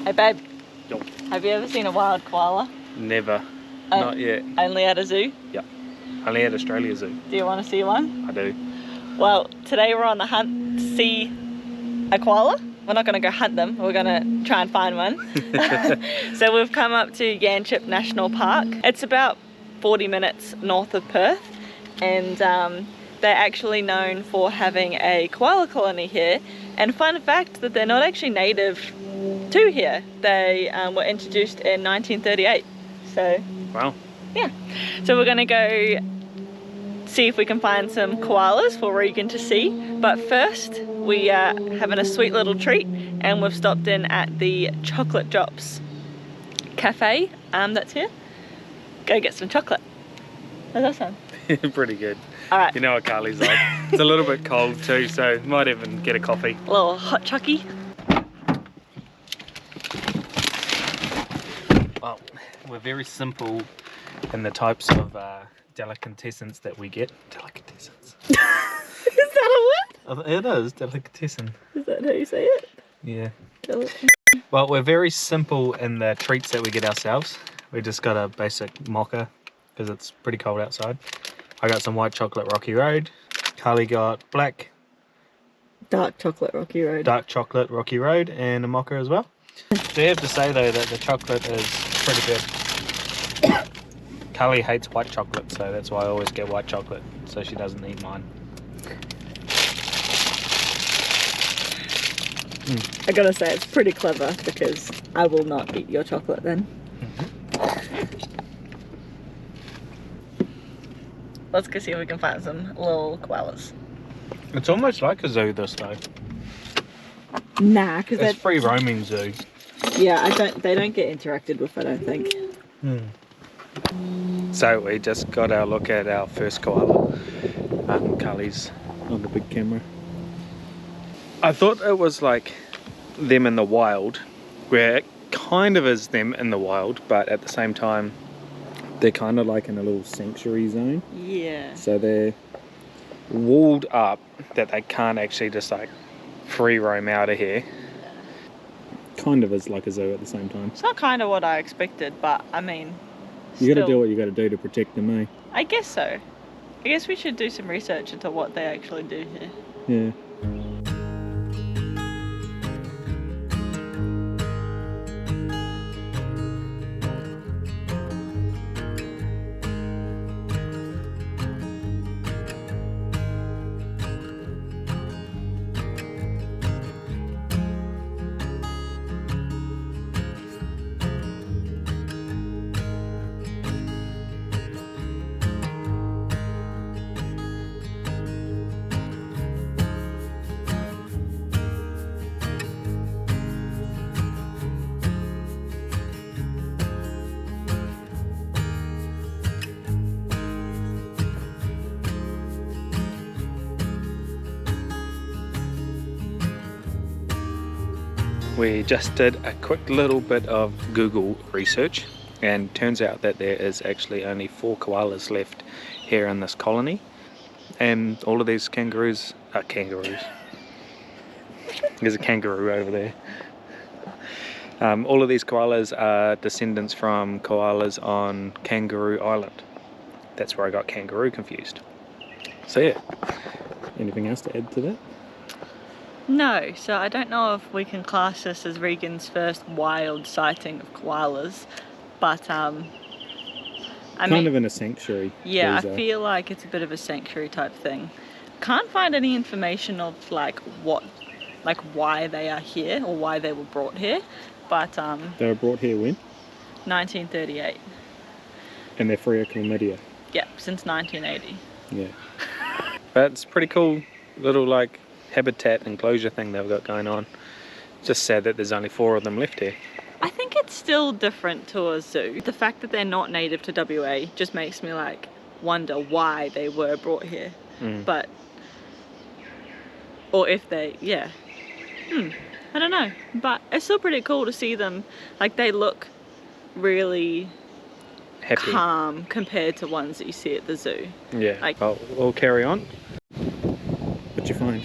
Hey babe, Yo. have you ever seen a wild koala? Never. Not yet. Only at a zoo? Yep. Only at Australia Zoo. Do you want to see one? I do. Well, today we're on the hunt to see a koala. We're not going to go hunt them, we're going to try and find one. So we've come up to Yanchep National Park. It's about 40 minutes north of Perth, and they're actually known for having a koala colony here. And fun fact that they're not actually native to here. They were introduced in 1938. So Wow. yeah, so we're gonna go see if we can find some koalas for Regan to see. But first, we are having a sweet little treat, and we've stopped in at the Chocolate Drops cafe that's here. Go get some chocolate. How's that sound? Pretty good. All right, You know what Carly's like. It's a little bit cold too, so might even get a coffee. a little hot chucky. Well, we're very simple in the types of delicatessens that we get. Delicatessens. Is that a word? It is, delicatessen. Is that how you say it? Yeah. Well, we're very simple in the treats that we get ourselves. We just got a basic mocha because it's pretty cold outside. I got some white chocolate Rocky Road. Carly got black Dark chocolate Rocky Road. dark chocolate Rocky Road and a mocha as well. Do you have to say though that the chocolate is pretty good? Carly hates white chocolate, so that's why I always get white chocolate, so she doesn't eat mine. I gotta say, it's pretty clever because I will not eat your chocolate then. Let's go see if we can find some little koalas. It's almost like a zoo this though. Nah, because It's free roaming zoo. yeah, they don't get interacted with, I don't think. So we just got our look at our first koala. Carly's on the big camera. I thought it was like them in the wild, where it kind of is them in the wild, but at the same time they're kind of like in a little sanctuary zone. Yeah. So they're walled up that they can't actually just like free roam out of here. Kind of is like a zoo at the same time. It's not kind of what I expected, but I mean, You gotta still, do what you gotta do to protect them, eh? I guess so. I guess we should do some research into what they actually do here. Yeah. We just did a quick little bit of Google research, and turns out that there is actually only 4 koalas left here in this colony, and all of these kangaroos are kangaroos. There's a kangaroo over there. All of these koalas are descendants from koalas on Kangaroo Island. That's where I got kangaroo confused. So yeah, anything else to add to that? No, so I don't know if we can class this as Regan's first wild sighting of koalas, but I mean, Kind of in a sanctuary. yeah, These I are. feel like it's a bit of a sanctuary type thing. Can't find any information of like why they are here or why they were brought here, but They were brought here when? 1938. And they're free of chlamydia. Yeah, since 1980. Yeah. But it's pretty cool little like habitat enclosure thing they've got going on. Just sad that there's only 4 of them left here. I think it's still different to a zoo. The fact that they're not native to WA just makes me like wonder why they were brought here. But, or if they, yeah. I don't know. But it's still pretty cool to see them. Like they look really Happy. calm compared to ones that you see at the zoo. Yeah. Like- Well, we'll carry on. What'd you find?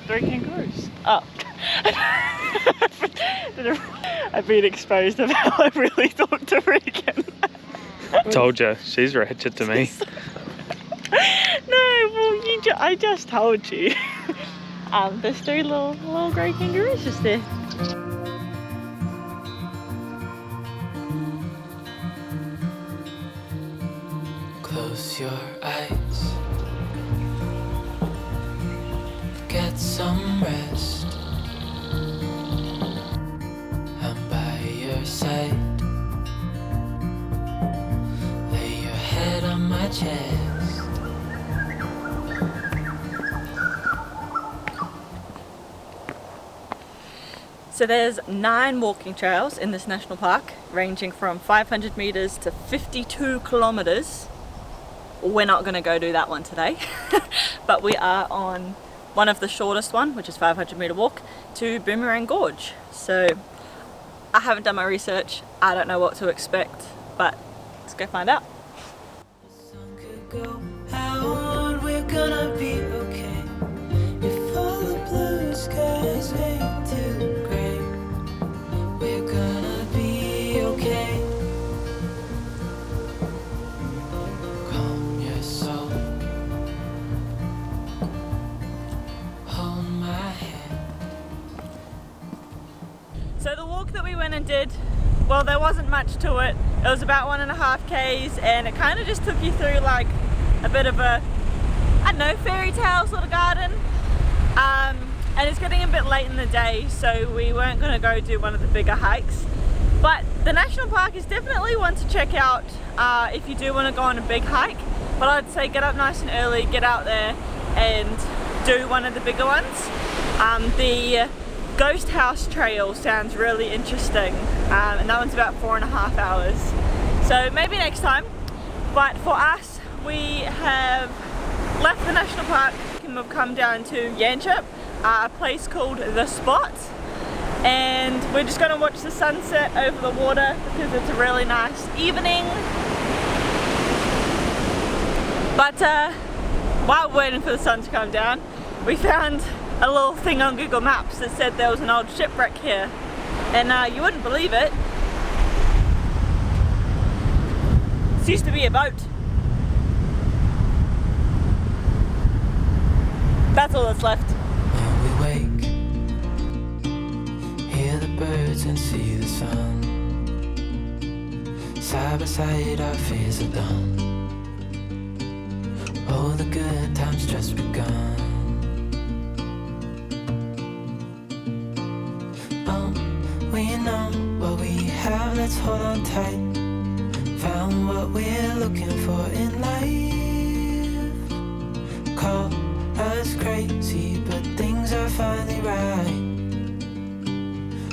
3 kangaroos. Oh. I I've been exposed of how I really thought to Regan. Told you, she's ratchet to me. No, well, I just told you. There's 3 little grey kangaroos just there. Close your eyes, get some rest. I'm by your side, lay your head on my chest. So there's 9 walking trails in this national park, ranging from 500 meters to 52 kilometers. We're not going to go do that one today, but we are on one of the shortest one, which is 500 meter walk to Boomerang Gorge. So I haven't done my research, I don't know what to expect, but let's go find out. The sun could go out, we're gonna be okay. If all the blue skies fade to gray, we're gonna be okay. Calm your soul, hold my hand. So the walk that we went and did, well, there wasn't much to it. It was about 1.5 Ks, and it kind of just took you through like a bit of a, I don't know, fairy tale sort of garden. And it's getting a bit late in the day, so we weren't going to go do one of the bigger hikes. But the national park is definitely one to check out if you do want to go on a big hike. But I'd say get up nice and early, get out there and do one of the bigger ones. The Ghost House Trail sounds really interesting, and that one's about 4.5 hours. So maybe next time. But for us, we have left the national park and we've come down to Yanchep, a place called The Spot, and we're just going to watch the sunset over the water because it's a really nice evening. But while we're waiting for the sun to come down, we found a little thing on Google Maps that said there was an old shipwreck here, and you wouldn't believe it. This used to be a boat. That's all that's left. When we wake, hear the birds and see the sun. Side by side our fears are done. Oh, the good times just begun. We know what we have, let's hold on tight. Found what we're looking for in life. Call us crazy, but things are finally right.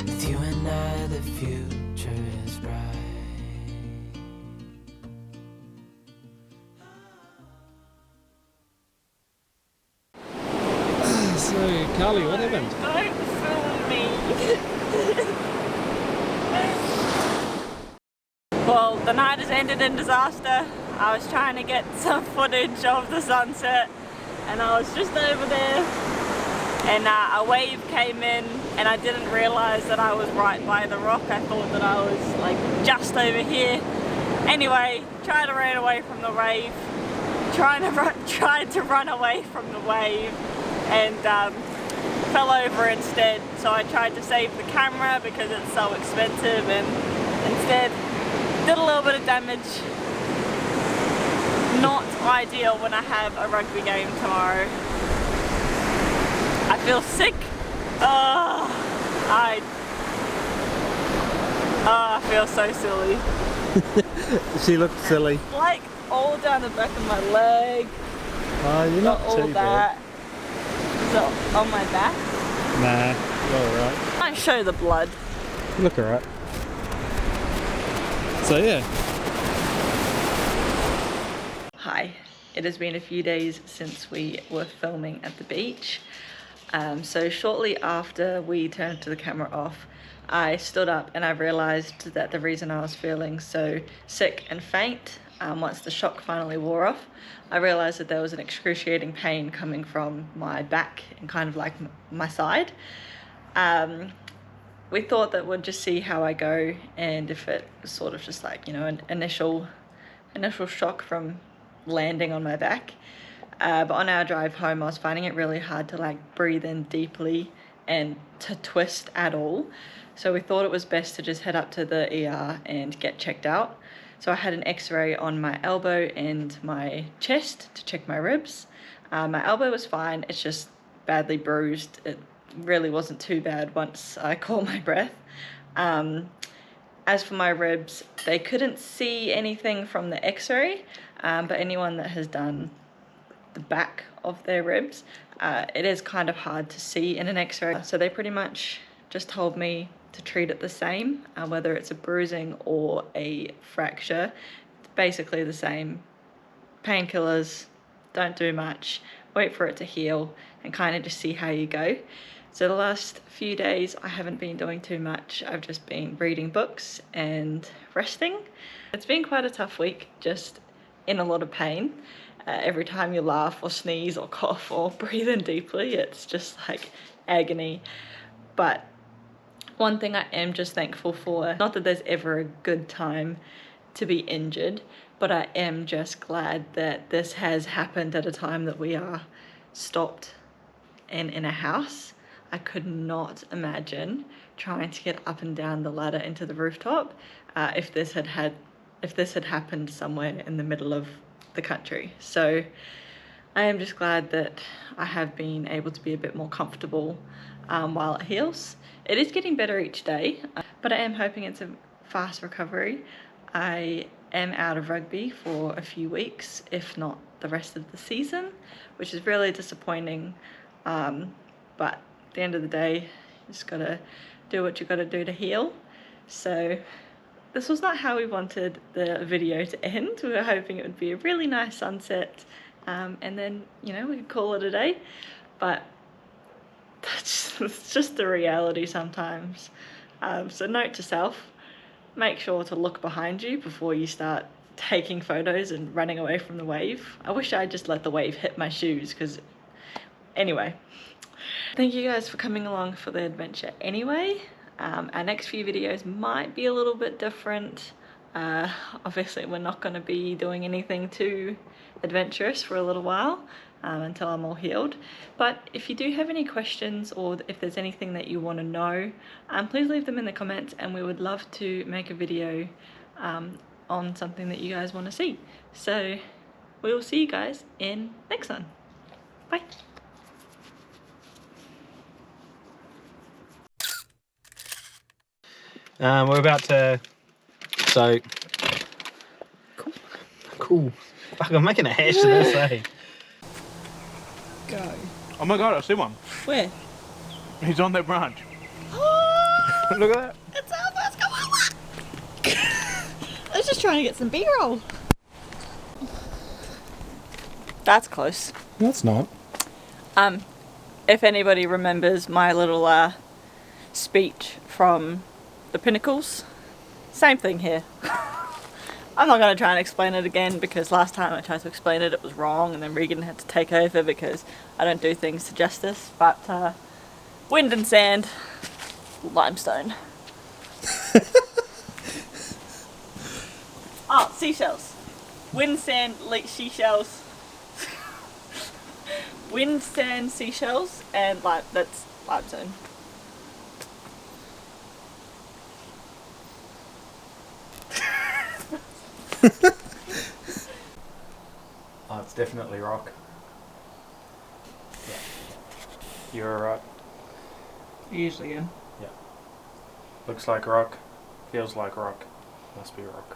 With you and I, the future is bright. So, Carly, what happened? Don't film me. Well, the night has ended in disaster. I was trying to get some footage of the sunset, and I was just over there, and a wave came in, and I didn't realize that I was right by the rock. I thought that I was like just over here. Anyway, tried to run away from the wave, tried to run away from the wave, and fell over instead. So I tried to save the camera because it's so expensive, and instead did a little bit of damage. Not ideal when I have a rugby game tomorrow. I feel sick. I feel so silly. She looked silly. It's like all down the back of my leg. You're not all too that. bad. Is it on my back? Nah, you're alright. I might show the blood. You look alright. So yeah. Hi, it has been a few days since we were filming at the beach. So shortly after we turned the camera off, I stood up and I realized that the reason I was feeling so sick and faint, once the shock finally wore off, I realized that there was an excruciating pain coming from my back and kind of like my side. we thought that we'd just see how I go, and if it was sort of just like, you know, an initial shock from landing on my back. But on our drive home, I was finding it really hard to like breathe in deeply and to twist at all. So we thought it was best to just head up to the ER and get checked out. So I had an x-ray on my elbow and my chest to check my ribs. My elbow was fine, it's just badly bruised. It really wasn't too bad once I caught my breath. As for my ribs, they couldn't see anything from the x-ray, but anyone that has done the back of their ribs, it is kind of hard to see in an x-ray. So they pretty much just told me to treat it the same, whether it's a bruising or a fracture. It's basically the same. Painkillers, don't do much, wait for it to heal and kind of just see how you go. So the last few days I haven't been doing too much. I've just been reading books and resting. It's been quite a tough week, just in a lot of pain. Every time you laugh or sneeze or cough or breathe in deeply, it's just like agony. But one thing I am just thankful for, not that there's ever a good time to be injured, but I am just glad that this has happened at a time that we are stopped and in a house. I could not imagine trying to get up and down the ladder into the rooftop if this had happened somewhere in the middle of the country. So I am just glad that I have been able to be a bit more comfortable while it heals. It is getting better each day, but I am hoping it's a fast recovery. I am out of rugby for a few weeks, if not the rest of the season, which is really disappointing. But at the end of the day, you just gotta do what you gotta do to heal. So this was not how we wanted the video to end. We were hoping it would be a really nice sunset, and then, you know, we could call it a day. But it's just the reality sometimes. So note to self, make sure to look behind you before you start taking photos and running away from the wave. I wish I just let the wave hit my shoes, because anyway. Thank you guys for coming along for the adventure anyway. Our next few videos might be a little bit different. Obviously we're not going to be doing anything too adventurous for a little while until I'm all healed. But if you do have any questions, or if there's anything that you want to know, please leave them in the comments, and we would love to make a video on something that you guys want to see. So we will see you guys in next one. Bye. We're about to, so, cool. Fuck, I'm making a hash of this, eh? Go. Oh my god, I see one. Where? He's on that branch. Look at that. It's our first koala! I was just trying to get some B-roll. That's close. No, it's not. If anybody remembers my little speech from the Pinnacles, same thing here. I'm not going to try and explain it again, because last time I tried to explain it, it was wrong, and then Regan had to take over because I don't do things to justice. But wind and sand, limestone. Oh, seashells. Wind, sand, seashells. Wind, sand, seashells, and that's limestone. Oh, it's definitely rock. Yeah. You're right. Usually, yeah. Yeah. Looks like rock, feels like rock, must be rock.